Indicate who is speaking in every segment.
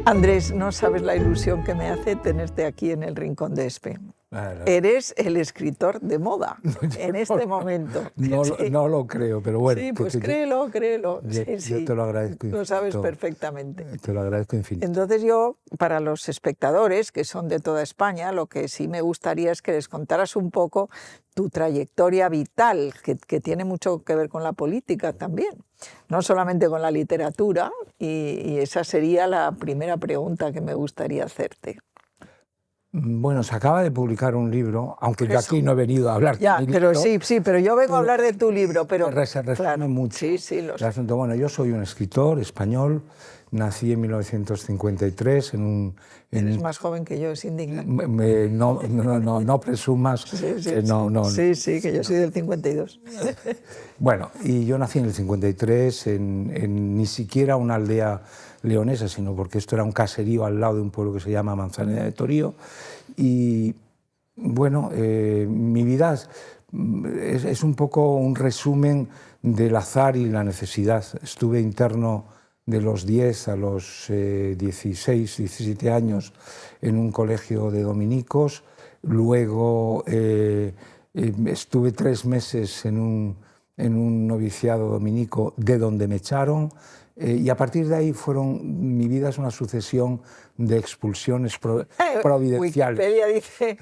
Speaker 1: Andrés, no sabes la ilusión que me hace tenerte aquí en el Rincón de Espe. Eres el escritor de moda en este momento.
Speaker 2: No lo creo, pero bueno.
Speaker 1: Sí, pues créelo.
Speaker 2: Yo te lo agradezco.
Speaker 1: Lo sabes perfectamente.
Speaker 2: Te lo agradezco infinito.
Speaker 1: Entonces yo, para los espectadores, que son de toda España, lo que sí me gustaría es que les contaras un poco tu trayectoria vital, que tiene mucho que ver con la política también, no solamente con la literatura, y esa sería la primera pregunta que me gustaría hacerte.
Speaker 2: Bueno, se acaba de publicar un libro, aunque yo aquí no he venido a hablar
Speaker 1: ya,
Speaker 2: de mi
Speaker 1: pero
Speaker 2: libro.
Speaker 1: Sí, pero yo vengo a hablar de tu libro. Pero
Speaker 2: se resume
Speaker 1: claro,
Speaker 2: mucho
Speaker 1: sí, lo sé.
Speaker 2: el asunto. Bueno, yo soy un escritor español, nací en 1953 en un...
Speaker 1: Eres más joven que yo, es indignante.
Speaker 2: No presumas.
Speaker 1: Sí, que yo soy del 52.
Speaker 2: Bueno, y yo nací en el 53, en ni siquiera una aldea leonesa, sino porque esto era un caserío al lado de un pueblo que se llama Manzaneda de Torío. Y bueno, mi vida es un poco un resumen del azar y la necesidad. Estuve interno de los 10 a los 16, 17 años en un colegio de dominicos. Luego estuve 3 meses en un noviciado dominico de donde me echaron. Y a partir de ahí mi vida es una sucesión de expulsiones providenciales.
Speaker 1: Wikipedia dice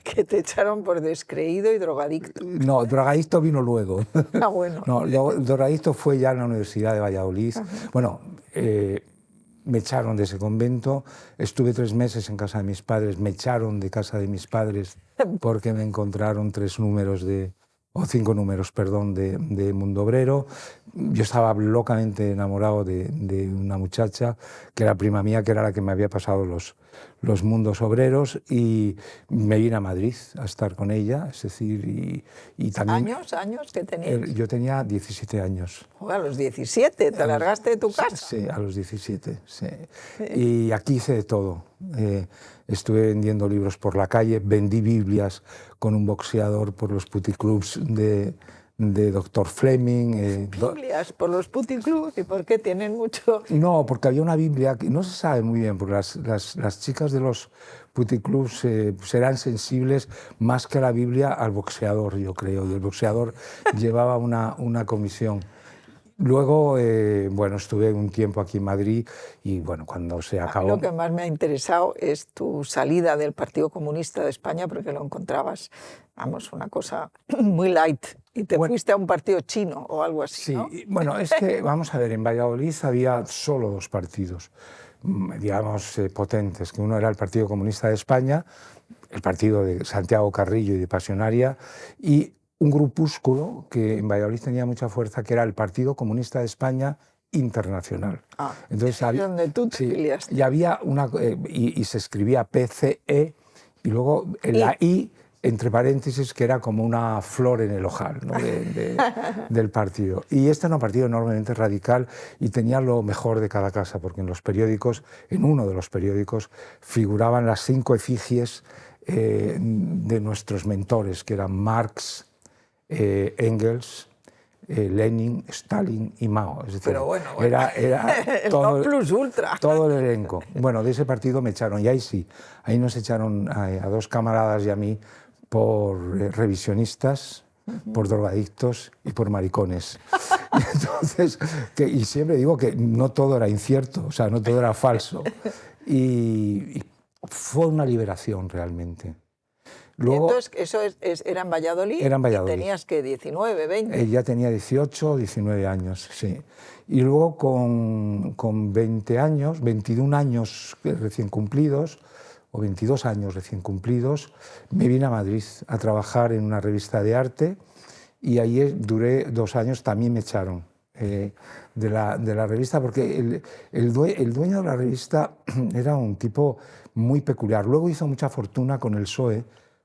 Speaker 1: que te echaron por descreído y drogadicto.
Speaker 2: No, drogadicto vino luego.
Speaker 1: Ah, bueno.
Speaker 2: No, drogadicto fue ya en la Universidad de Valladolid. Ajá. Bueno, me echaron de ese convento, estuve 3 meses en casa de mis padres, me echaron de casa de mis padres porque me encontraron 5 números, perdón, de Mundo Obrero. Yo estaba locamente enamorado de una muchacha que era prima mía, que era la que me había pasado los mundos obreros, y me vine a Madrid a estar con ella, es decir, y también...
Speaker 1: ¿Años que tenías?
Speaker 2: Yo tenía 17 años.
Speaker 1: A los 17, ¿te largaste de tu casa?
Speaker 2: Sí, a los 17, sí. Y aquí hice de todo. Estuve vendiendo libros por la calle, vendí Biblias con un boxeador por los puticlubs de Dr. Fleming.
Speaker 1: ¿Biblias por los puticlubs? ¿Y por qué tienen mucho...?
Speaker 2: No, porque había una Biblia que no se sabe muy bien, porque las chicas de los puticlubs serán sensibles más que la Biblia al boxeador, yo creo, y el boxeador llevaba una comisión. Luego, bueno, estuve un tiempo aquí en Madrid y, bueno, cuando se acabó...
Speaker 1: Lo que más me ha interesado es tu salida del Partido Comunista de España, porque lo encontrabas, vamos, una cosa muy light, y te fuiste a un partido chino o algo así,
Speaker 2: sí,
Speaker 1: ¿no?
Speaker 2: Bueno, es que, vamos a ver, en Valladolid había solo 2 partidos, digamos, potentes, que uno era el Partido Comunista de España, el partido de Santiago Carrillo y de Pasionaria, y un grupúsculo que en Valladolid tenía mucha fuerza, que era el Partido Comunista de España Internacional.
Speaker 1: Entonces, donde tú te afiliaste.
Speaker 2: Y había y se escribía PCE, y luego la I, entre paréntesis, que era como una flor en el ojal, ¿no? del partido. Y este era un partido enormemente radical y tenía lo mejor de cada casa, porque en los periódicos, en uno de los periódicos, figuraban las 5 efigies de nuestros mentores, que eran Marx, Engels, Lenin, Stalin y Mao. Es decir,
Speaker 1: pero bueno,
Speaker 2: era todo,
Speaker 1: no plus ultra.
Speaker 2: Todo el elenco. Bueno, de ese partido me echaron, y ahí sí, ahí nos echaron a 2 camaradas y a mí por revisionistas, por drogadictos y por maricones. Entonces, y siempre digo que no todo era incierto, o sea, no todo era falso. Y fue una liberación realmente.
Speaker 1: Luego, entonces, ¿eso era en Valladolid?
Speaker 2: Era en Valladolid.
Speaker 1: ¿Y tenías que 19, 20?
Speaker 2: Ya tenía 18, 19 años, sí. Y luego con 20 años, 21 años recién cumplidos, o 22 años recién cumplidos, me vine a Madrid a trabajar en una revista de arte, y ahí duré 2 años, también me echaron de la revista, porque el dueño de la revista era un tipo muy peculiar. Luego hizo mucha fortuna con el PSOE,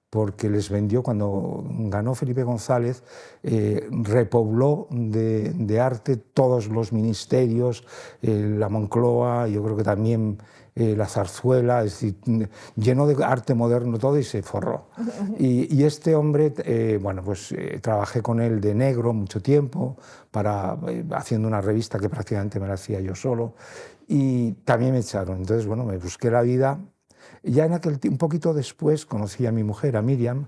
Speaker 2: porque les vendió, cuando ganó Felipe González, repobló de arte todos los ministerios, la Moncloa, yo creo que también la Zarzuela, es decir, llenó de arte moderno todo y se forró. Y este hombre, bueno, pues trabajé con él de negro mucho tiempo, haciendo una revista que prácticamente me la hacía yo solo. y también me echaron. Entonces, bueno, me busqué la vida. Ya en un poquito después conocí a mi mujer, a Miriam,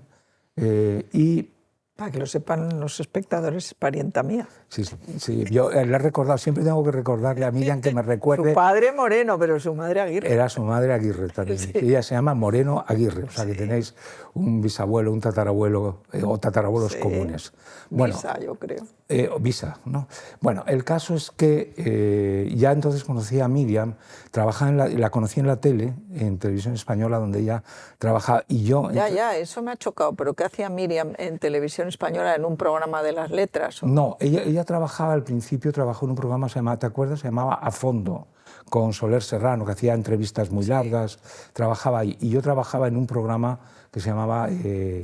Speaker 2: y...
Speaker 1: Para que lo sepan los espectadores, es parienta mía.
Speaker 2: Sí, sí, yo le he recordado, siempre tengo que recordarle a Miriam que me recuerde.
Speaker 1: Su padre Moreno, pero su madre Aguirre.
Speaker 2: Era su madre Aguirre también. Sí. Ella se llama Moreno Aguirre, o sea que tenéis un bisabuelo, un tatarabuelo o tatarabuelos comunes. Bueno,
Speaker 1: Visa, yo creo.
Speaker 2: Visa, ¿no? Bueno, el caso es que ya entonces conocí a Miriam, la conocí en la tele, en Televisión Española, donde ella trabajaba, y yo...
Speaker 1: Ya, eso me ha chocado, pero ¿qué hacía Miriam en Televisión Española en un programa de las letras? ¿O?
Speaker 2: No, ella trabajaba, al principio trabajó en un programa, ¿te acuerdas? Se llamaba A Fondo, con Soler Serrano, que hacía entrevistas muy largas, trabajaba ahí. Y yo trabajaba en un programa que se llamaba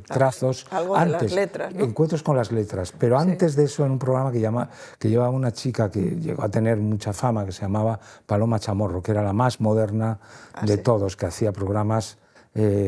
Speaker 2: Trazos.
Speaker 1: Algo de las letras, ¿no?
Speaker 2: Encuentros con las letras. Pero antes de eso, en un programa que llevaba una chica que llegó a tener mucha fama, que se llamaba Paloma Chamorro, que era la más moderna de todos, que hacía programas...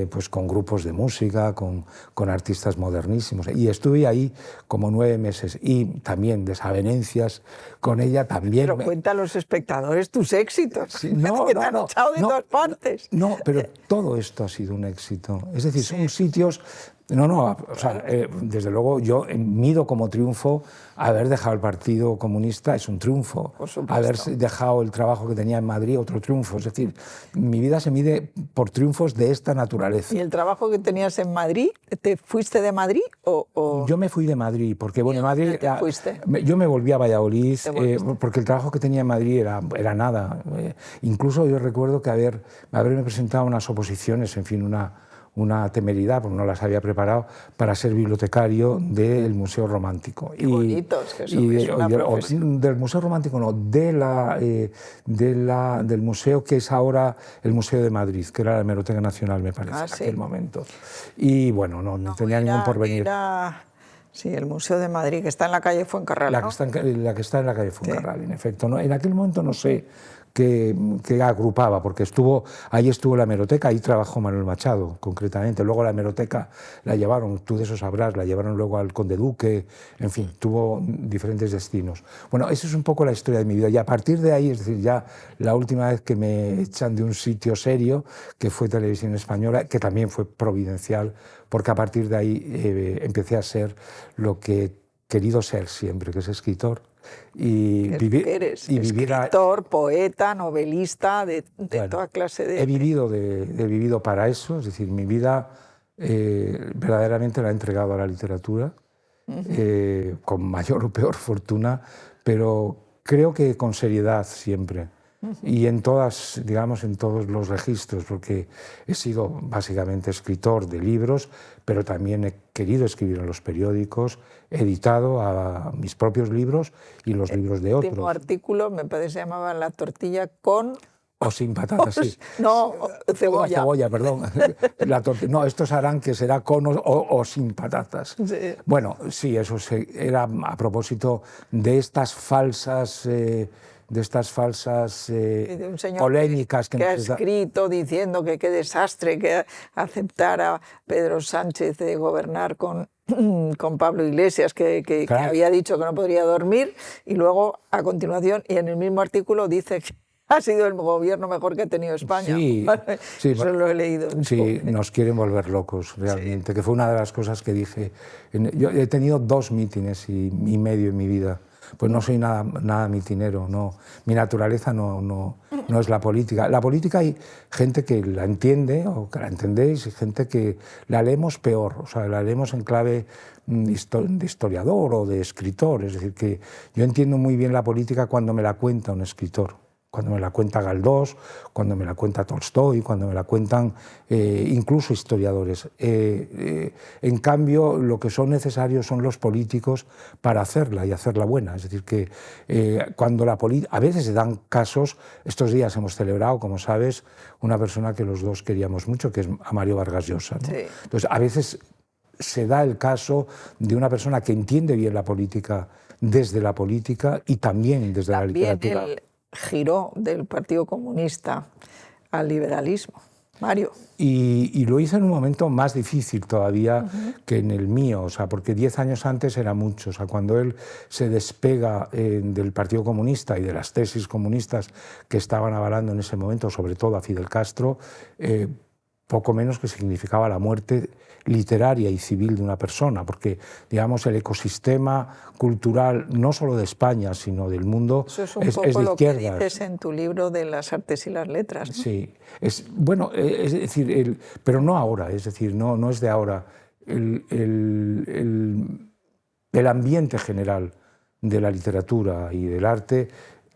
Speaker 2: pues con grupos de música, con artistas modernísimos. Y estuve ahí como 9 meses y también desavenencias con ella también.
Speaker 1: Pero cuenta a los espectadores tus éxitos,
Speaker 2: sí,
Speaker 1: que te han echado de todas partes.
Speaker 2: No, pero todo esto ha sido un éxito. Es decir, son sitios... o sea, desde luego yo mido como triunfo haber dejado el Partido Comunista, es un triunfo. Haber dejado el trabajo que tenía en Madrid, otro triunfo. Es decir, mi vida se mide por triunfos de esta naturaleza.
Speaker 1: ¿Y el trabajo que tenías en Madrid, te fuiste de Madrid o...?
Speaker 2: Yo me fui de Madrid, porque bueno, en Madrid...
Speaker 1: ¿Te fuiste?
Speaker 2: Yo me volví a Valladolid, porque el trabajo que tenía en Madrid era nada. Incluso yo recuerdo que haberme presentado unas oposiciones, en fin, una temeridad, porque no las había preparado, para ser bibliotecario del Museo Romántico.
Speaker 1: Qué bonitos que son, es una profesión.
Speaker 2: Del Museo Romántico no, del museo que es ahora el Museo de Madrid, que era la Hemeroteca Nacional, me parece, en aquel momento. Y bueno, no tenía ningún porvenir.
Speaker 1: Sí, el Museo de Madrid, que está en la calle Fuencarral, ¿no?
Speaker 2: La que está en la calle Fuencarral, en efecto. ¿No? En aquel momento no sé qué agrupaba, porque ahí estuvo la hemeroteca, ahí trabajó Manuel Machado, concretamente. Luego la hemeroteca la llevaron, tú de eso sabrás, la llevaron luego al Conde Duque, en fin, tuvo diferentes destinos. Bueno, esa es un poco la historia de mi vida. Y a partir de ahí, es decir, ya la última vez que me echan de un sitio serio, que fue Televisión Española, que también fue providencial, porque a partir de ahí empecé a ser lo que he querido ser siempre, que es escritor. Y
Speaker 1: eres escritor, poeta, novelista, de toda clase de...
Speaker 2: He vivido para eso, es decir, mi vida verdaderamente la he entregado a la literatura, con mayor o peor fortuna, pero creo que con seriedad siempre. Y en todos los registros, porque he sido básicamente escritor de libros, pero también he querido escribir en los periódicos, he editado a mis propios libros y los libros de otros.
Speaker 1: El último artículo, me parece, se llamaba La tortilla con...
Speaker 2: O sin patatas, sí.
Speaker 1: No, cebolla.
Speaker 2: Cebolla, perdón. No, estos harán que será con o sin patatas.
Speaker 1: Sí.
Speaker 2: Bueno, sí, eso era a propósito de estas falsas... de un señor
Speaker 1: polémicas que ha escrito diciendo que qué desastre que aceptara Pedro Sánchez de gobernar con Pablo Iglesias, que había dicho que no podría dormir, y luego a continuación y en el mismo artículo dice que ha sido el gobierno mejor que ha tenido España.
Speaker 2: Sí,
Speaker 1: ¿vale?
Speaker 2: sí,
Speaker 1: eso lo he leído.
Speaker 2: Sí, nos quieren volver locos realmente, que fue una de las cosas que dije. Yo he tenido 2 mítines y medio en mi vida. Pues no soy nada mitinero, no. Mi naturaleza no es la política. La política hay gente que la entiende, o que la entendéis, y gente que la leemos peor, o sea, la leemos en clave de historiador o de escritor. Es decir, que yo entiendo muy bien la política cuando me la cuenta un escritor. Cuando me la cuenta Galdós, cuando me la cuenta Tolstoy, cuando me la cuentan incluso historiadores. En cambio, lo que son necesarios son los políticos para hacerla y hacerla buena. Es decir, que cuando a veces se dan casos, estos días hemos celebrado, como sabes, una persona que los dos queríamos mucho, que es a Mario Vargas Llosa, ¿no?
Speaker 1: Sí.
Speaker 2: Entonces, a veces se da el caso de una persona que entiende bien la política desde la política y también desde la literatura.
Speaker 1: Giró del Partido Comunista al liberalismo. Mario.
Speaker 2: Y lo hice en un momento más difícil todavía que en el mío, o sea, porque 10 años antes era mucho. O sea, cuando él se despega del Partido Comunista y de las tesis comunistas que estaban avalando en ese momento, sobre todo a Fidel Castro, poco menos que significaba la muerte literaria y civil de una persona, porque, digamos, el ecosistema cultural, no solo de España, sino del mundo,
Speaker 1: eso es un
Speaker 2: es
Speaker 1: poco
Speaker 2: de
Speaker 1: lo que
Speaker 2: izquierdas.
Speaker 1: dices en tu libro de las artes y las letras, ¿no?
Speaker 2: Sí, bueno, es decir, pero no ahora, es decir, no es de ahora. El ambiente general de la literatura y del arte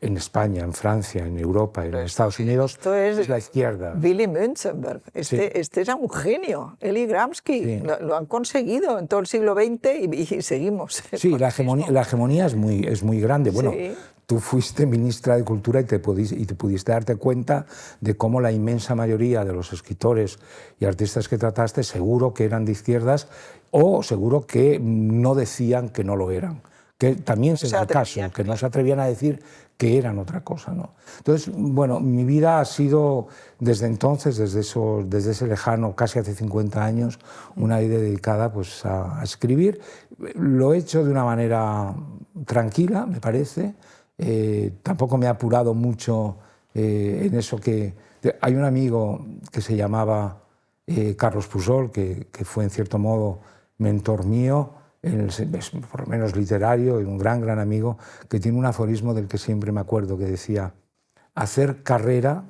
Speaker 2: en España, en Francia, en Europa, en Estados Unidos,
Speaker 1: esto es
Speaker 2: la izquierda.
Speaker 1: Willy Münzenberg, este era un genio, él y Gramsci,
Speaker 2: Sí.
Speaker 1: lo han conseguido en todo el siglo XX y seguimos.
Speaker 2: Sí, la hegemonía es muy grande. Bueno,
Speaker 1: Sí.
Speaker 2: tú fuiste ministra de Cultura y te pudiste darte cuenta de cómo la inmensa mayoría de los escritores y artistas que trataste seguro que eran de izquierdas o seguro que no decían que no lo eran. Que también se da el caso, que no se atrevían a decir que eran otra cosa, ¿no? Entonces, bueno, mi vida ha sido desde entonces, desde ese lejano, casi hace 50 años, una vida dedicada pues, a escribir. Lo he hecho de una manera tranquila, me parece. Tampoco me he apurado mucho en eso que... Hay un amigo que se llamaba Carlos Pujol, que fue en cierto modo mentor mío, por lo menos literario, y un gran amigo, que tiene un aforismo del que siempre me acuerdo, que decía: hacer carrera,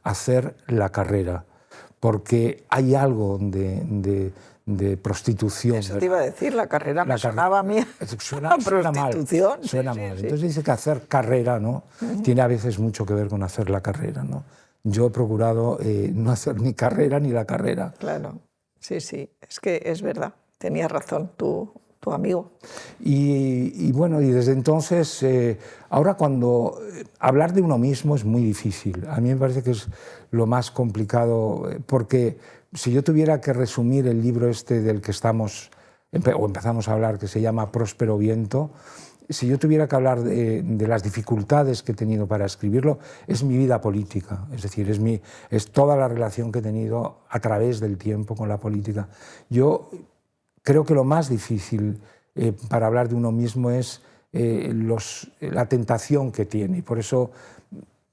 Speaker 2: hacer la carrera, porque hay algo de prostitución.
Speaker 1: Eso te iba a decir, la carrera me sonaba a mí.
Speaker 2: Suena
Speaker 1: prostitución.
Speaker 2: Mal, suena mal. Entonces dice que hacer carrera, ¿no? Tiene a veces mucho que ver con hacer la carrera, ¿no? Yo he procurado no hacer ni carrera ni la carrera.
Speaker 1: Claro, sí, es que es verdad, tenías razón tu amigo.
Speaker 2: Y bueno, y desde entonces, ahora cuando hablar de uno mismo es muy difícil. A mí me parece que es lo más complicado, porque si yo tuviera que resumir el libro este del que empezamos a hablar, que se llama Próspero Viento, si yo tuviera que hablar de las dificultades que he tenido para escribirlo, es mi vida política, es decir, es toda la relación que he tenido a través del tiempo con la política. Yo creo que lo más difícil para hablar de uno mismo es la tentación que tiene, y por eso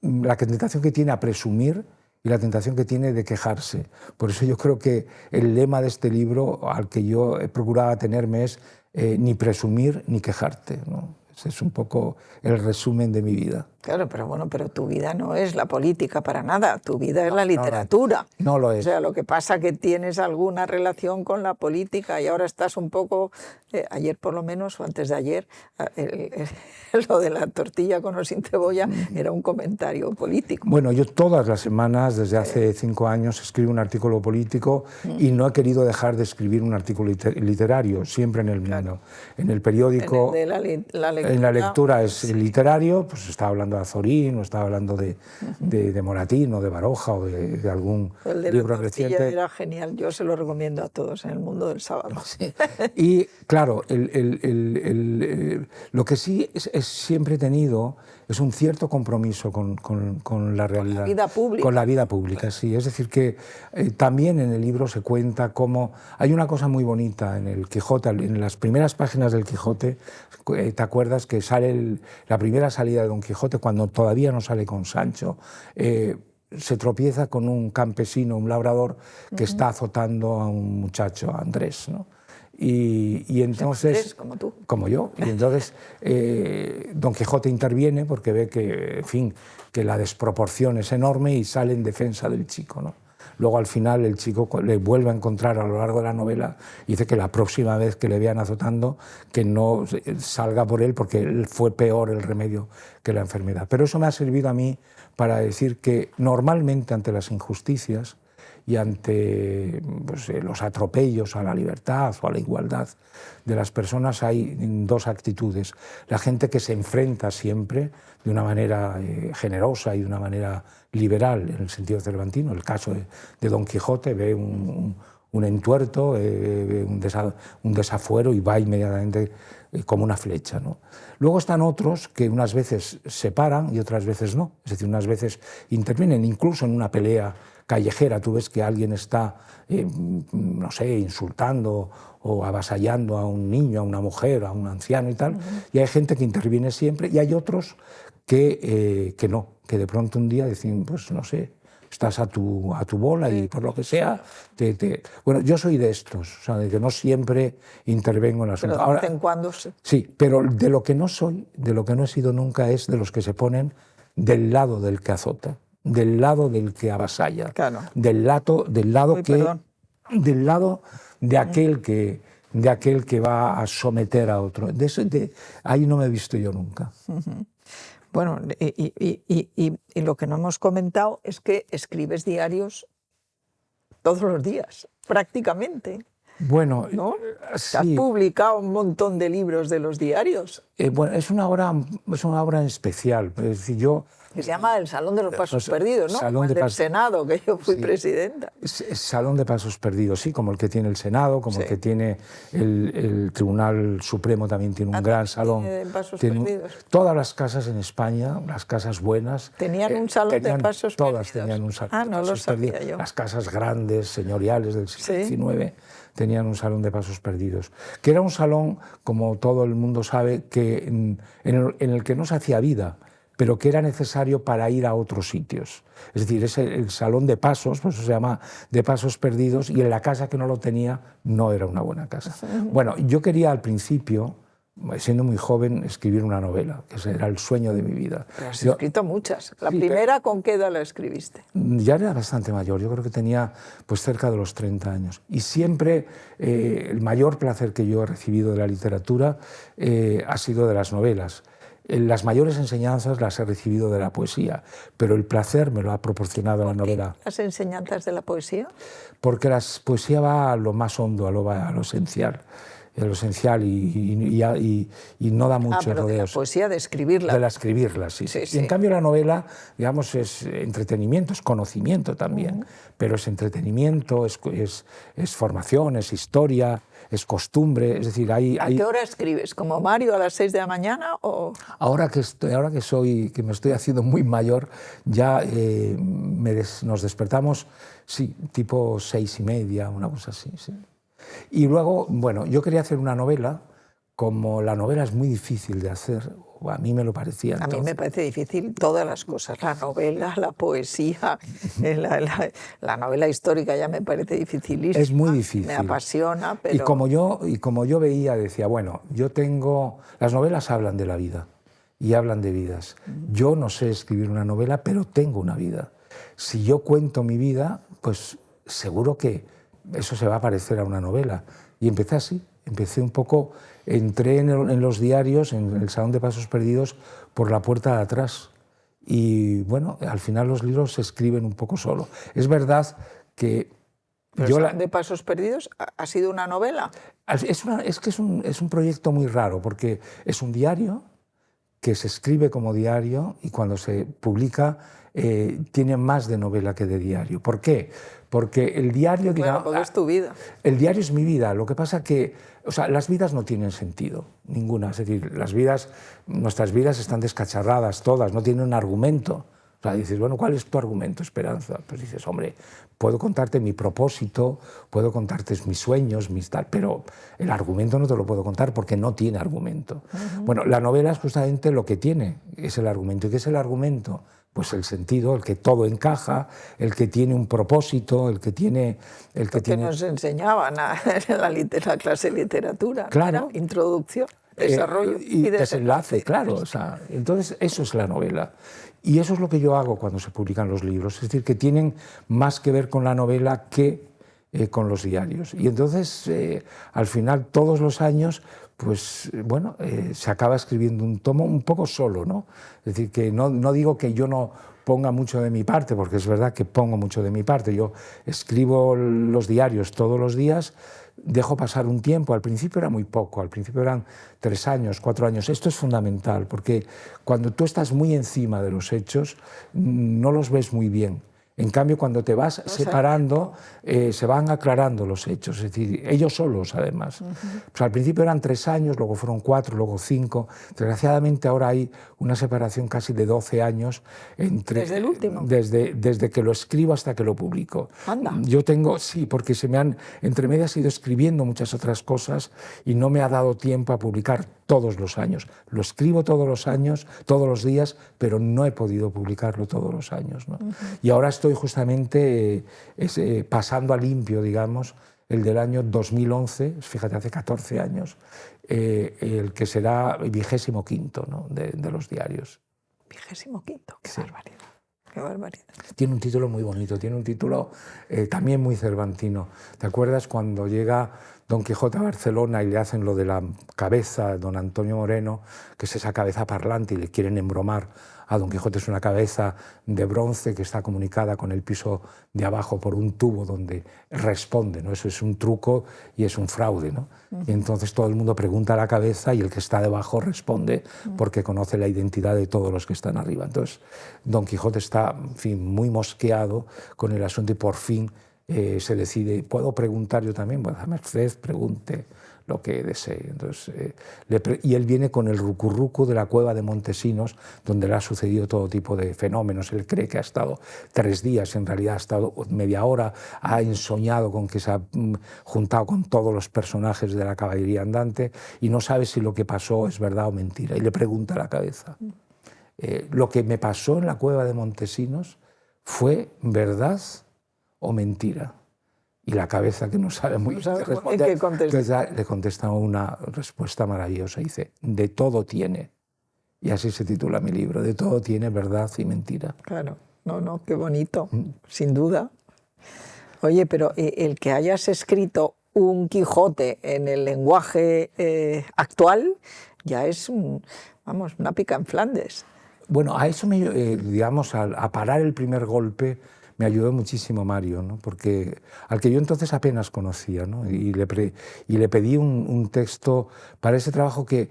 Speaker 2: la tentación que tiene a presumir y la tentación que tiene de quejarse. Por eso yo creo que el lema de este libro, al que yo he procurado atenerme, es ni presumir ni quejarte, ¿no? Ese es un poco el resumen de mi vida.
Speaker 1: Claro, pero bueno, pero tu vida no es la política para nada, tu vida es la literatura.
Speaker 2: No lo es.
Speaker 1: O sea, lo que pasa es que tienes alguna relación con la política y ahora estás un poco, ayer por lo menos, o antes de ayer, lo de la tortilla con o sin cebolla era un comentario político.
Speaker 2: Bueno, yo todas las semanas, desde hace 5 años, escribo un artículo político y no he querido dejar de escribir un artículo literario, siempre en el mismo. Claro. En el periódico, en la lectura es literario, pues está hablando de Azorín, o estaba hablando de Moratín, o de Baroja, o de algún libro reciente.
Speaker 1: Era genial, yo se lo recomiendo a todos en el mundo del sábado.
Speaker 2: Sí. Y claro, lo que sí siempre he tenido es un cierto compromiso con la realidad.
Speaker 1: Con la vida pública.
Speaker 2: Con la vida pública, sí. Es decir, que también en el libro se cuenta cómo hay una cosa muy bonita en el Quijote, en las primeras páginas del Quijote, ¿te acuerdas que sale la primera salida de Don Quijote, cuando todavía no sale con Sancho? Se tropieza con un campesino, un labrador, que está azotando a un muchacho, a Andrés, ¿no? Y entonces,
Speaker 1: Andrés, como tú.
Speaker 2: Como yo. Y entonces Don Quijote interviene porque ve que, en fin, que la desproporción es enorme y sale en defensa del chico, ¿no? Luego al final el chico le vuelve a encontrar a lo largo de la novela y dice que la próxima vez que le vean azotando, que no salga por él porque fue peor el remedio que la enfermedad. Pero eso me ha servido a mí para decir que normalmente ante las injusticias y ante los atropellos a la libertad o a la igualdad de las personas hay dos actitudes. La gente que se enfrenta siempre de una manera generosa y de una manera liberal, en el sentido cervantino. El caso de Don Quijote ve un un entuerto, un desafuero y va inmediatamente como una flecha, ¿no? Luego están otros que unas veces se paran y otras veces no. Es decir, unas veces intervienen, incluso en una pelea callejera. Tú ves que alguien está, no sé, insultando o avasallando a un niño, a una mujer, a un anciano y tal. Y hay gente que interviene siempre y hay otros que no, que de pronto un día deciden, pues no sé, estás a tu bola y por lo que sea... Bueno, yo soy de estos, o sea, de que no siempre intervengo en asuntos.
Speaker 1: Pero de vez en cuando sí.
Speaker 2: Sí, pero de lo que no soy, de lo que no he sido nunca es de los que se ponen del lado del que azota, del lado del que avasalla,
Speaker 1: claro.
Speaker 2: del lado
Speaker 1: Uy,
Speaker 2: que...
Speaker 1: perdón.
Speaker 2: Del lado de aquel que va a someter a otro. Ahí no me he visto yo nunca.
Speaker 1: Bueno, y lo que no hemos comentado es que escribes diarios todos los días, prácticamente.
Speaker 2: Bueno,
Speaker 1: ¿No?
Speaker 2: sí.
Speaker 1: Has publicado un montón de libros de los diarios.
Speaker 2: Bueno, es una obra especial. Es decir, yo...
Speaker 1: Que se llama El Salón de los Pasos Perdidos, ¿no?
Speaker 2: Salón
Speaker 1: Como el
Speaker 2: de
Speaker 1: del
Speaker 2: Pasos...
Speaker 1: Senado, que yo fui
Speaker 2: Sí.
Speaker 1: presidenta.
Speaker 2: Salón de Pasos Perdidos, sí, como el que tiene el Senado, como
Speaker 1: Sí.
Speaker 2: el que tiene el Tribunal Supremo, también tiene un gran salón.
Speaker 1: ¿Tiene Pasos
Speaker 2: Tiene
Speaker 1: Perdidos?
Speaker 2: Todas las casas en España, las casas buenas...
Speaker 1: ¿Tenían un salón de pasos
Speaker 2: todas
Speaker 1: perdidos?
Speaker 2: tenían un salón
Speaker 1: Ah,
Speaker 2: de
Speaker 1: no lo
Speaker 2: pasos
Speaker 1: sabía
Speaker 2: perdidos.
Speaker 1: yo.
Speaker 2: Las casas grandes, señoriales del siglo
Speaker 1: Sí.
Speaker 2: XIX, tenían un salón de pasos perdidos, que era un salón, como todo el mundo sabe, que en el que no se hacía vida, pero que era necesario para ir a otros sitios. Es decir, es el salón de pasos, por eso se llama de pasos perdidos, y en la casa que no lo tenía no era una buena casa. Bueno, yo quería al principio, siendo muy joven, escribir una novela, que ese era el sueño de mi vida.
Speaker 1: Pero has escrito muchas. La
Speaker 2: Sí,
Speaker 1: primera, ¿con qué edad la escribiste?
Speaker 2: Ya era bastante mayor, yo creo que tenía pues cerca de los 30 años. Y siempre el mayor placer que yo he recibido de la literatura ha sido de las novelas. Las mayores enseñanzas las he recibido de la poesía, pero el placer me lo ha proporcionado la novela.
Speaker 1: ¿Las enseñanzas de la poesía?
Speaker 2: Porque la poesía va a lo más hondo, a lo esencial. Y no da muchos
Speaker 1: pero de la
Speaker 2: rodeos.
Speaker 1: poesía, de escribirla.
Speaker 2: De la escribirla, sí.
Speaker 1: Sí,
Speaker 2: Y
Speaker 1: sí.
Speaker 2: en cambio la novela, digamos, es entretenimiento, es conocimiento también, pero es entretenimiento, es formación, es historia, es costumbre, es decir,
Speaker 1: ¿A qué hora escribes? ¿Como Mario a las 6 de la mañana? O...
Speaker 2: Ahora que me estoy haciendo muy mayor, ya nos despertamos, sí, tipo 6:30, una cosa así, sí. Y luego, bueno, yo quería hacer una novela, como la novela es muy difícil de hacer, o a mí me lo parecía.
Speaker 1: A mí me parece difícil todas las cosas, la novela, la poesía, la novela histórica ya me parece dificilísima.
Speaker 2: Es muy difícil.
Speaker 1: Me apasiona, pero...
Speaker 2: Y como yo veía, decía, bueno, las novelas hablan de la vida y hablan de vidas. Yo no sé escribir una novela, pero tengo una vida. Si yo cuento mi vida, pues seguro que eso se va a parecer a una novela. Y empecé así, entré en los diarios, en el Salón de Pasos Perdidos, por la puerta de atrás. Y bueno, al final los libros se escriben un poco solo. Es verdad que...
Speaker 1: ¿Pero Salón de Pasos Perdidos ha sido una novela?
Speaker 2: Es un proyecto muy raro, porque es un diario que se escribe como diario y cuando se publica tiene más de novela que de diario. ¿Por qué? Porque el diario...
Speaker 1: Claro, porque es tu vida.
Speaker 2: El diario es mi vida. Lo que pasa que las vidas no tienen sentido, ninguna. Es decir, nuestras vidas están descacharradas todas, no tienen un argumento. O sea, dices, bueno, ¿cuál es tu argumento, Esperanza? Pues dices, hombre, puedo contarte mi propósito, puedo contarte mis sueños, pero el argumento no te lo puedo contar porque no tiene argumento. Bueno, la novela es justamente lo que tiene, es el argumento. ¿Y qué es el argumento? Pues el sentido, el que todo encaja, el que tiene un propósito, el que tiene...
Speaker 1: que nos enseñaban en la clase de literatura.
Speaker 2: Claro.
Speaker 1: Era introducción, desarrollo y
Speaker 2: desenlace, claro. O sea, entonces, eso es la novela. Y eso es lo que yo hago cuando se publican los libros. Es decir, que tienen más que ver con la novela que con los diarios. Y entonces, al final, todos los años, pues bueno, se acaba escribiendo un tomo un poco solo, ¿no? Es decir, que no digo que yo no ponga mucho de mi parte, porque es verdad que pongo mucho de mi parte. Yo escribo los diarios todos los días, dejo pasar un tiempo. Al principio era muy poco, al principio eran 3 años, 4 años. Esto es fundamental, porque cuando tú estás muy encima de los hechos, no los ves muy bien. En cambio, cuando te vas separando, se van aclarando los hechos, es decir, ellos solos, además. Pues al principio eran 3 años, luego fueron 4, luego 5. Desgraciadamente ahora hay una separación casi de 12 años entre...
Speaker 1: ¿Desde el último?
Speaker 2: Desde que lo escribo hasta que lo publico.
Speaker 1: Anda.
Speaker 2: Yo tengo, sí, porque entre medias he ido escribiendo muchas otras cosas y no me ha dado tiempo a publicar todos los años. Lo escribo todos los años, todos los días, pero no he podido publicarlo todos los años, ¿no? Y ahora estoy justamente pasando a limpio, digamos, el del año 2011, fíjate, hace 14 años, el que será el 25º, ¿no? de los diarios.
Speaker 1: 25º, qué
Speaker 2: Sí.
Speaker 1: barbaridad. Qué barbaridad.
Speaker 2: Tiene un título muy bonito, tiene un título también muy cervantino. ¿Te acuerdas cuando llega Don Quijote a Barcelona y le hacen lo de la cabeza a don Antonio Moreno, que es esa cabeza parlante y le quieren embromar a Don Quijote? Es una cabeza de bronce que está comunicada con el piso de abajo por un tubo donde responde, ¿no? Eso es un truco y es un fraude, ¿no? Y entonces todo el mundo pregunta a la cabeza y el que está debajo responde porque conoce la identidad de todos los que están arriba. Entonces Don Quijote está, en fin, muy mosqueado con el asunto y por fin se decide, ¿puedo preguntar yo también? Pues a merced, pregunte lo que desee. Entonces, y él viene con el rucurrucu de la cueva de Montesinos, donde le ha sucedido todo tipo de fenómenos. Él cree que ha estado 3 días, en realidad ha estado media hora, ha ensoñado con que se ha juntado con todos los personajes de la caballería andante y no sabe si lo que pasó es verdad o mentira. Y le pregunta a la cabeza, ¿lo que me pasó en la cueva de Montesinos fue verdad o mentira? Y la cabeza, que no sabe muy bien responder, entonces le contesta una respuesta maravillosa. Dice, de todo tiene. Y así se titula mi libro, de todo tiene verdad y mentira.
Speaker 1: Claro, no, qué bonito, sin duda. Oye, pero el que hayas escrito un Quijote en el lenguaje actual ya es una pica en Flandes.
Speaker 2: Bueno, a eso, digamos, a parar el primer golpe, me ayudó muchísimo Mario, ¿no? Porque al que yo entonces apenas conocía, ¿no? Y le pedí un texto para ese trabajo que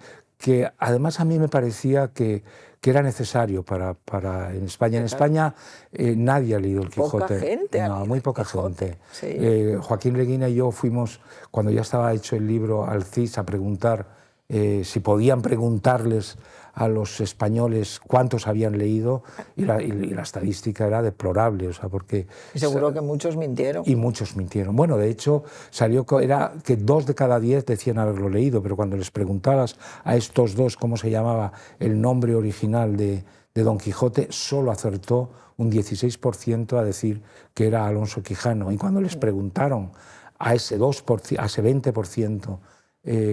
Speaker 2: además a mí me parecía que era necesario para en España. En España nadie ha leído el Quijote.
Speaker 1: Poca gente.
Speaker 2: No, muy poca gente.
Speaker 1: Sí.
Speaker 2: Joaquín Leguina y yo fuimos, cuando ya estaba hecho el libro, al CIS a preguntar si podían preguntarles a los españoles cuántos habían leído y la estadística era deplorable, o sea, porque...
Speaker 1: Y seguro que muchos mintieron.
Speaker 2: Y muchos mintieron. Bueno, de hecho, salió que 2 de cada 10 decían haberlo leído, pero cuando les preguntabas a estos 2 cómo se llamaba el nombre original de Don Quijote, solo acertó un 16% a decir que era Alonso Quijano. Y cuando les preguntaron a ese 20%,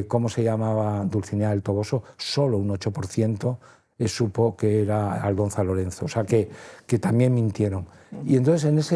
Speaker 2: cómo se llamaba Dulcinea del Toboso, solo un 8% supo que era Aldonza Lorenzo, o sea que también mintieron. Y entonces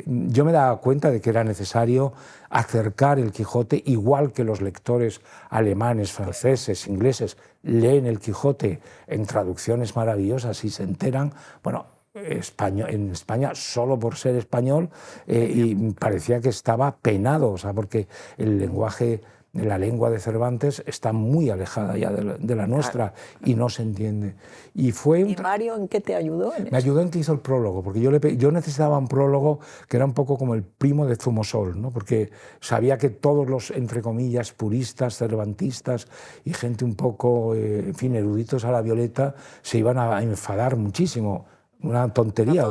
Speaker 2: yo me daba cuenta de que era necesario acercar el Quijote, igual que los lectores alemanes, franceses, ingleses leen el Quijote en traducciones maravillosas y se enteran, bueno, en España solo por ser español, y parecía que estaba penado, o sea, porque el lenguaje... La lengua de Cervantes está muy alejada ya de la nuestra, claro, y no se entiende. ¿Y
Speaker 1: Mario en qué te ayudó?
Speaker 2: Me ayudó en que hizo el prólogo, porque yo necesitaba un prólogo que era un poco como el primo de Zumosol, ¿no? Porque sabía que todos los, entre comillas, puristas, cervantistas y gente un poco, en fin, eruditos a la violeta, se iban a enfadar muchísimo. Una tontería,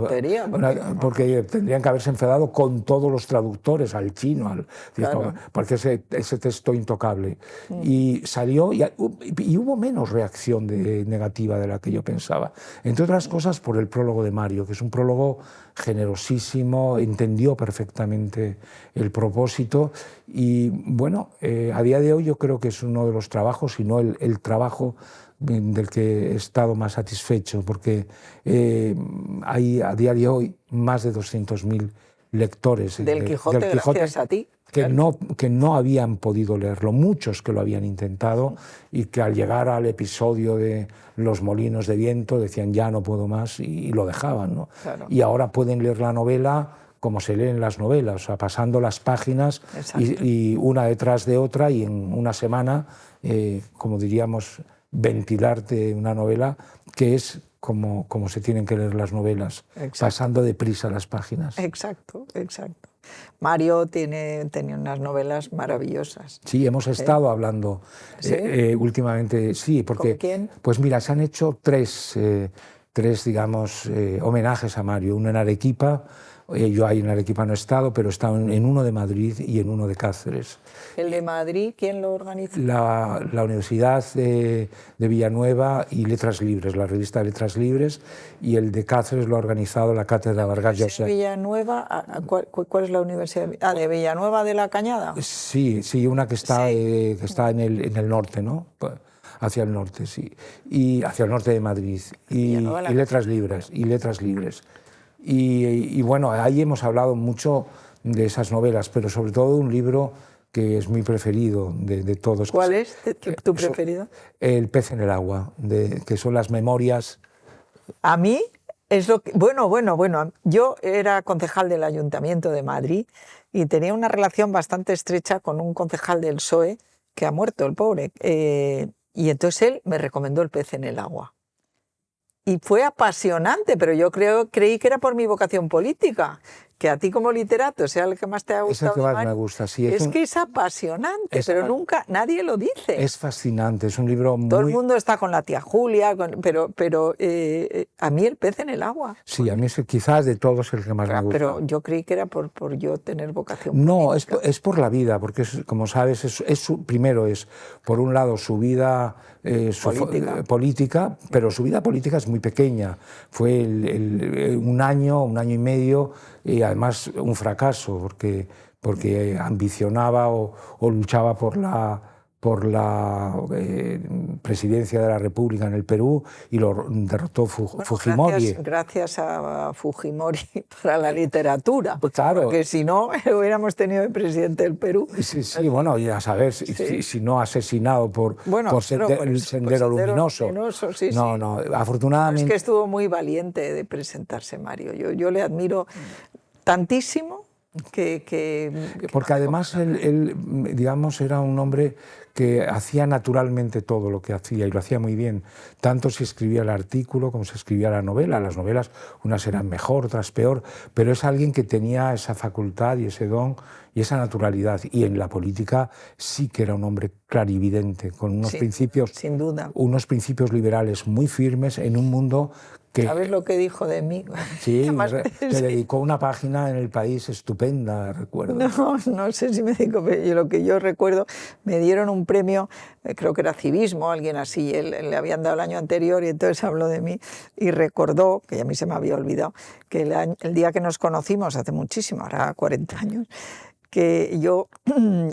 Speaker 2: porque tendrían que haberse enfadado con todos los traductores, al chino, claro, porque ese texto intocable. Y salió, y hubo menos reacción negativa de la que yo pensaba. Entre otras cosas por el prólogo de Mario, que es un prólogo generosísimo, entendió perfectamente el propósito y, bueno, a día de hoy yo creo que es uno de los trabajos, si no el trabajo del que he estado más satisfecho, porque hay a día de hoy más de 200.000 lectores
Speaker 1: del Quijote, gracias a ti.
Speaker 2: Que no habían podido leerlo, muchos que lo habían intentado y que al llegar al episodio de los molinos de viento decían ya no puedo más y lo dejaban, ¿no? Claro. Y ahora pueden leer la novela como se leen las novelas, o sea, pasando las páginas y una detrás de otra y en una semana, como diríamos ventilarte una novela que es como se tienen que leer las novelas,
Speaker 1: Exacto.
Speaker 2: pasando deprisa las páginas.
Speaker 1: Exacto, exacto. Mario tenía unas novelas maravillosas.
Speaker 2: Sí, hemos estado hablando
Speaker 1: ¿Sí?
Speaker 2: Últimamente, sí, porque...
Speaker 1: ¿Con quién?
Speaker 2: Pues mira, se han hecho tres, digamos, homenajes a Mario. Uno en Arequipa, yo ahí en Arequipa no he estado, pero he estado en uno de Madrid y en uno de Cáceres.
Speaker 1: ¿El de Madrid quién lo organizó?
Speaker 2: La Universidad de Villanueva y Letras Libres, la revista Letras Libres, y el de Cáceres lo ha organizado la Cátedra Vargas Llosa.
Speaker 1: ¿Villanueva? ¿Cuál es la universidad? Ah, ¿de Villanueva de la Cañada?
Speaker 2: Sí, sí, una que está en el norte, ¿no? Hacia el norte, sí. Y hacia el norte de Madrid. Y Letras Libres, y Letras Libres. Y bueno, ahí hemos hablado mucho de esas novelas, pero sobre todo de un libro que es mi preferido de todos.
Speaker 1: ¿Cuál es tu preferido?
Speaker 2: El pez en el agua, que son las memorias.
Speaker 1: A mí es lo que... Bueno, yo era concejal del Ayuntamiento de Madrid y tenía una relación bastante estrecha con un concejal del PSOE que ha muerto, el pobre. Y entonces él me recomendó El pez en el agua. Y fue apasionante, pero yo creí que era por mi vocación política, que a ti como literato sea el que más te ha gustado.
Speaker 2: Es el que más me gusta, sí.
Speaker 1: Es que es apasionante, pero nunca nadie lo dice.
Speaker 2: Es fascinante, es un libro muy...
Speaker 1: Todo el mundo está con la tía Julia, pero a mí El pez en el agua.
Speaker 2: Sí, a mí quizás de todos el que más me gusta.
Speaker 1: Pero yo creí que era por yo tener vocación
Speaker 2: política.
Speaker 1: No,
Speaker 2: es por la vida, porque como sabes, primero es, por un lado, su vida política, pero su vida política es muy pequeña. Fue un año y medio, y además un fracaso, porque ambicionaba o luchaba por la presidencia de la República en el Perú y lo derrotó Fujimori.
Speaker 1: Gracias a Fujimori para la literatura,
Speaker 2: pues claro,
Speaker 1: porque si no hubiéramos tenido el presidente del Perú.
Speaker 2: Sí, bueno, ya sabes, si no asesinado por el Sendero Luminoso. No, afortunadamente...
Speaker 1: Es que estuvo muy valiente de presentarse Mario, yo le admiro tantísimo.
Speaker 2: Porque además él, digamos, era un hombre que hacía naturalmente todo lo que hacía y lo hacía muy bien, tanto si escribía el artículo como si escribía la novela. Las novelas, unas eran mejor, otras peor, pero es alguien que tenía esa facultad y ese don y esa naturalidad. Y en la política sí que era un hombre clarividente, con unos principios,
Speaker 1: sin duda,
Speaker 2: unos principios liberales muy firmes en un mundo que...
Speaker 1: ¿Sabes lo que dijo de mí?
Speaker 2: Sí, te dedicó una página en El País estupenda, recuerdo.
Speaker 1: No sé si me dedicó, pero lo que yo recuerdo, me dieron un premio, creo que era civismo, alguien así, le habían dado el año anterior y entonces habló de mí y recordó, que a mí se me había olvidado, que el día que nos conocimos, hace muchísimo, ahora 40 años, que yo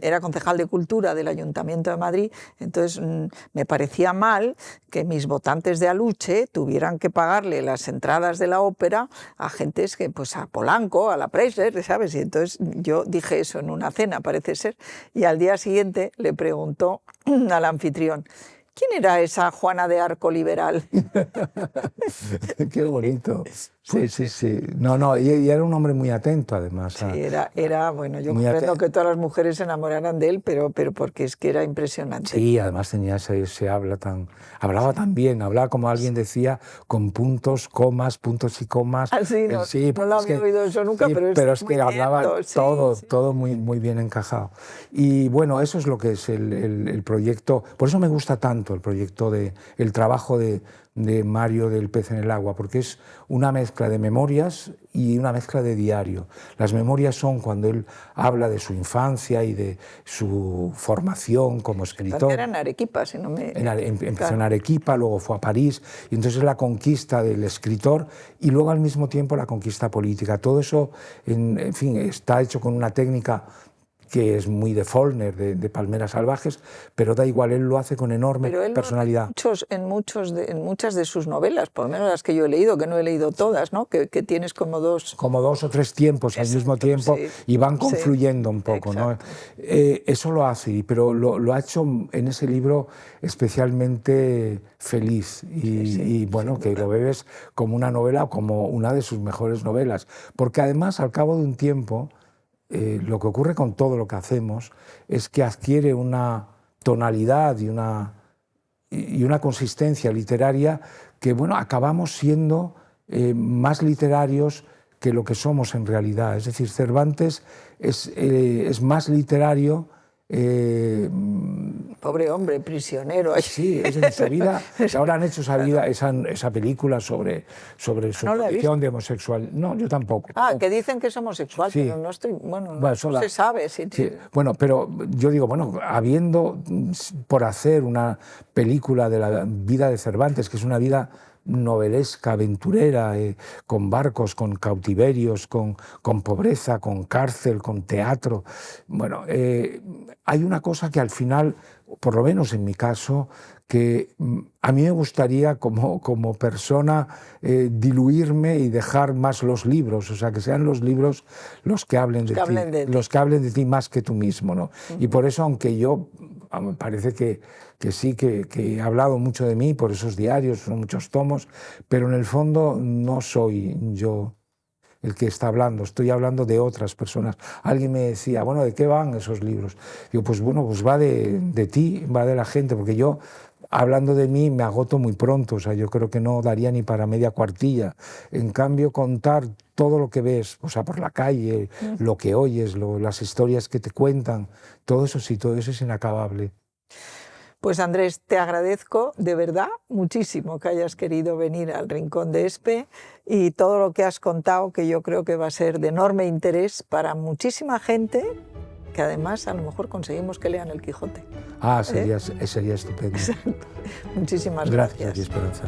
Speaker 1: era concejal de Cultura del Ayuntamiento de Madrid, entonces me parecía mal que mis votantes de Aluche tuvieran que pagarle las entradas de la ópera a gentes que, pues a Polanco, a la Preisler, ¿sabes? Y entonces yo dije eso en una cena, parece ser, y al día siguiente le preguntó al anfitrión: ¿quién era esa Juana de Arco liberal?
Speaker 2: Qué bonito. Sí. No, y era un hombre muy atento, además.
Speaker 1: Sí, era bueno, yo comprendo que todas las mujeres se enamoraran de él, pero porque es que era impresionante.
Speaker 2: Sí, además tenía hablaba tan bien, hablaba como alguien decía, con puntos, comas, puntos y comas.
Speaker 1: Sí, no lo había oído eso nunca, pero es que
Speaker 2: hablaba todo muy bien encajado. Y bueno, eso es lo que es el proyecto, por eso me gusta tanto el proyecto, el trabajo de Mario del pez en el agua, porque es una mezcla de memorias y una mezcla de diario. Las memorias son cuando él habla de su infancia y de su formación como escritor.
Speaker 1: Era en Arequipa, si no me...
Speaker 2: Empezó en Arequipa, luego fue a París, y entonces la conquista del escritor y luego al mismo tiempo la conquista política. Todo eso, en fin, está hecho con una técnica que es muy de Faulkner, de Palmeras Salvajes, pero da igual, él lo hace con enorme personalidad.
Speaker 1: En muchas de sus novelas, por lo menos las que yo he leído, que no he leído todas, ¿no? que tienes como dos
Speaker 2: o tres tiempos al mismo tiempo, y van confluyendo un poco, ¿no? Eso lo hace, pero lo ha hecho en ese libro especialmente feliz y bueno, que lo bebes como una novela o como una de sus mejores novelas, porque además al cabo de un tiempo lo que ocurre con todo lo que hacemos es que adquiere una tonalidad y y una consistencia literaria que, bueno, acabamos siendo más literarios que lo que somos en realidad. Es decir, Cervantes es más literario.
Speaker 1: Pobre hombre, prisionero.
Speaker 2: Sí, es en su vida. Ahora han hecho esa película sobre su condición de homosexual. No, yo tampoco.
Speaker 1: Que dicen que es homosexual, sí. Pero no estoy. Bueno, no se sabe. Sí.
Speaker 2: Bueno, pero yo digo, bueno, habiendo por hacer una película de la vida de Cervantes, que es una vida novelesca, aventurera, con barcos, con cautiverios, con pobreza, con cárcel, con teatro. Bueno, hay una cosa que al final, por lo menos en mi caso, que a mí me gustaría como persona diluirme y dejar más los libros, o sea, que sean los libros los que hablen de ti más que tú mismo, ¿no? Y por eso, aunque yo me parece que sí, que he hablado mucho de mí por esos diarios, son muchos tomos, pero en el fondo no soy yo el que está hablando, estoy hablando de otras personas. Alguien me decía, bueno, ¿de qué van esos libros? Digo, pues bueno, pues va de ti, va de la gente, porque yo, hablando de mí, me agoto muy pronto, o sea, yo creo que no daría ni para media cuartilla. En cambio, contar todo lo que ves, o sea, por la calle, lo que oyes, las historias que te cuentan, todo eso sí, todo eso es inacabable.
Speaker 1: Pues Andrés, te agradezco de verdad muchísimo que hayas querido venir al Rincón de Espe y todo lo que has contado, que yo creo que va a ser de enorme interés para muchísima gente, que además a lo mejor conseguimos que lean El Quijote.
Speaker 2: Sería estupendo.
Speaker 1: Muchísimas gracias.
Speaker 2: Gracias, Esperanza.